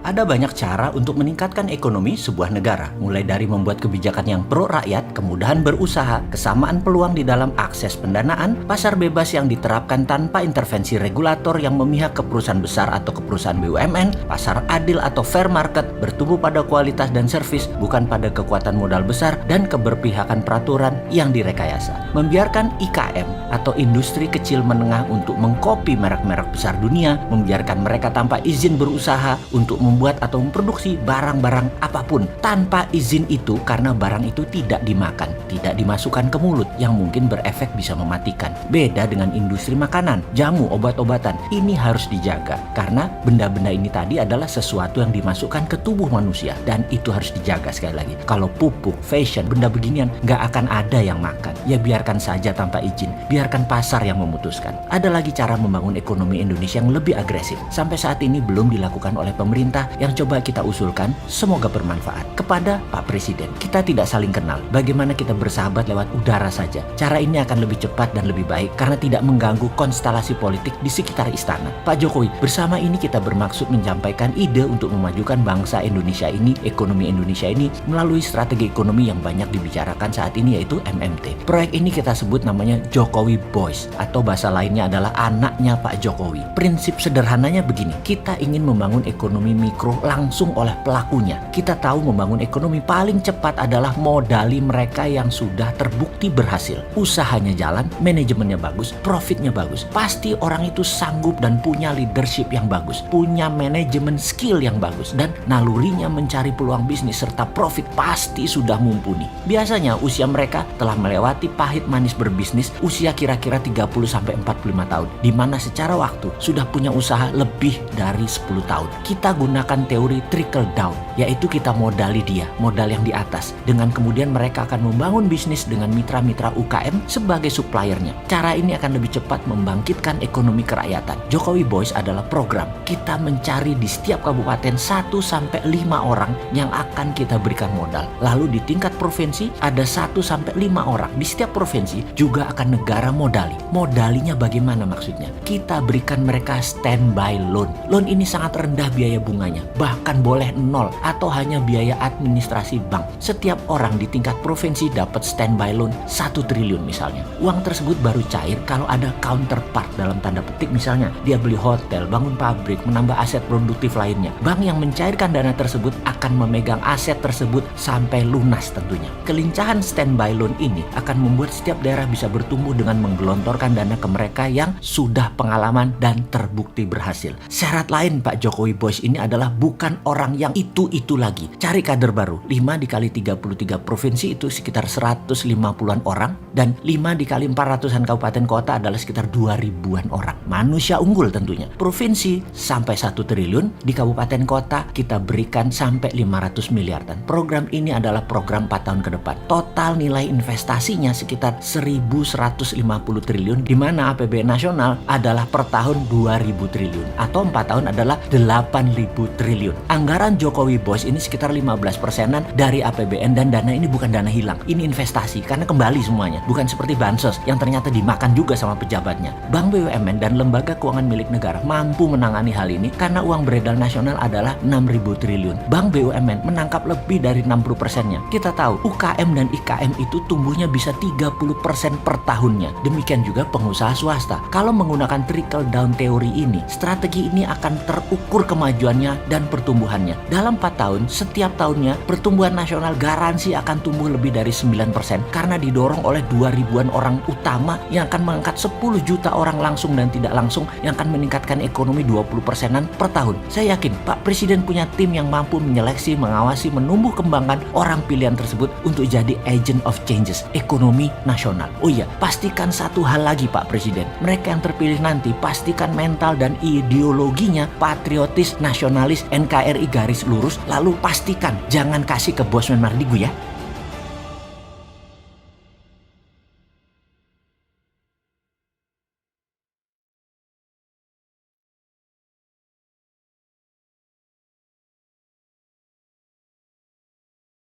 Ada banyak cara untuk meningkatkan ekonomi sebuah negara, mulai dari membuat kebijakan yang pro rakyat, kemudahan berusaha, kesamaan peluang di dalam akses pendanaan, pasar bebas yang diterapkan tanpa intervensi regulator yang memihak ke perusahaan besar atau ke perusahaan BUMN, pasar adil atau fair market, bertumbuh pada kualitas dan servis, bukan pada kekuatan modal besar dan keberpihakan peraturan yang direkayasa. Membiarkan IKM atau industri kecil menengah untuk mengkopi merek-merek besar dunia, membiarkan mereka tanpa izin berusaha untuk membuat atau memproduksi barang-barang apapun tanpa izin itu, karena barang itu tidak dimakan, tidak dimasukkan ke mulut yang mungkin berefek bisa mematikan. Beda dengan industri makanan, jamu, obat-obatan. Ini harus dijaga karena benda-benda ini tadi adalah sesuatu yang dimasukkan ke tubuh manusia dan itu harus dijaga sekali lagi. Kalau pupuk, fashion, benda beginian nggak akan ada yang makan. Ya biarkan saja tanpa izin, biarkan pasar yang memutuskan. Ada lagi cara membangun ekonomi Indonesia yang lebih agresif. Sampai saat ini belum dilakukan oleh pemerintah, yang coba kita usulkan, semoga bermanfaat. Kepada Pak Presiden, kita tidak saling kenal. Bagaimana kita bersahabat lewat udara saja. Cara ini akan lebih cepat dan lebih baik karena tidak mengganggu konstelasi politik di sekitar istana. Pak Jokowi, bersama ini kita bermaksud menyampaikan ide untuk memajukan bangsa Indonesia ini, ekonomi Indonesia ini, melalui strategi ekonomi yang banyak dibicarakan saat ini, yaitu MMT. Proyek ini kita sebut namanya Jokowi Boys, atau bahasa lainnya adalah anaknya Pak Jokowi. Prinsip sederhananya begini, kita ingin membangun ekonomi mikro langsung oleh pelakunya. Kita tahu membangun ekonomi paling cepat adalah modali mereka yang sudah terbukti berhasil. Usahanya jalan, manajemennya bagus, profitnya bagus. Pasti orang itu sanggup dan punya leadership yang bagus, punya manajemen skill yang bagus, dan nalurinya mencari peluang bisnis serta profit pasti sudah mumpuni. Biasanya usia mereka telah melewati pahit manis berbisnis usia kira-kira 30-45 tahun, di mana secara waktu sudah punya usaha lebih dari 10 tahun. Kita gunakan teori trickle down, yaitu kita modali dia, modal yang di atas, dengan kemudian mereka akan membangun bisnis dengan mitra-mitra UKM sebagai suppliernya. Cara ini akan lebih cepat membangkitkan ekonomi kerakyatan. Jokowi Boys adalah program. Kita mencari di setiap kabupaten 1-5 orang yang akan kita berikan modal. Lalu di tingkat provinsi ada 1-5 orang. Di setiap provinsi juga akan negara modali. Modalinya bagaimana maksudnya? Kita berikan mereka standby loan. Loan ini sangat rendah biaya bunganya, bahkan boleh 0 atau hanya biaya administrasi bank. Setiap orang di tingkat provinsi dapat standby loan 1 triliun misalnya. Uang tersebut baru cair kalau ada counterpart, dalam tanda petik misalnya dia beli hotel, bangun pabrik, menambah aset produktif lainnya. Bank yang mencairkan dana tersebut akan memegang aset tersebut sampai lunas tentunya. Kelincahan standby loan ini akan membuat setiap daerah bisa bertumbuh dengan menggelontorkan dana ke mereka yang sudah pengalaman dan terbukti berhasil. Syarat lain Pak Jokowi Boys ini adalah bukan orang yang itu-itu lagi. Cari kader baru. 5 dikali 33 provinsi itu sekitar 150-an orang, dan 5 dikali 400-an kabupaten kota adalah sekitar 2000-an orang. Manusia unggul tentunya. Provinsi sampai 1 triliun, di kabupaten kota kita berikan sampai 500 miliar. Dan program ini adalah program 4 tahun ke depan. Total nilai investasinya sekitar 1.150 triliun, di mana APBN nasional adalah per tahun 2.000 triliun, atau 4 tahun adalah 8.000 triliun. Anggaran Jokowi Boys ini sekitar 15%-an dari APBN, dan dana ini bukan dana hilang. Ini investasi karena kembali semuanya. Bukan seperti bansos yang ternyata dimakan juga sama pejabatnya. Bank BUMN dan lembaga keuangan milik negara mampu menangani hal ini karena uang beredar nasional adalah 6.000 triliun. Bank BUMN menangkap lebih dari 60%-nya. Kita tahu UKM dan IKM itu tumbuhnya bisa 30% per tahunnya. Demikian juga pengusaha swasta. Kalau menggunakan trickle down teori ini, strategi ini akan terukur kemajuannya dan pertumbuhannya. Dalam 4 tahun, setiap tahunnya pertumbuhan nasional garansi akan tumbuh lebih dari 9% karena didorong oleh 2.000-an orang utama yang akan mengangkat 10 juta orang langsung dan tidak langsung, yang akan meningkatkan ekonomi 20%-an per tahun. Saya yakin Pak Presiden punya tim yang mampu menyeleksi, mengawasi, menumbuh kembangkan orang pilihan tersebut untuk jadi agent of changes ekonomi nasional. Oh iya, pastikan satu hal lagi Pak Presiden. Mereka yang terpilih nanti pastikan mental dan ideologinya patriotis, nasionalis, NKRI garis lurus. Lalu pastikan jangan kasih ke Bosman Mardigu ya.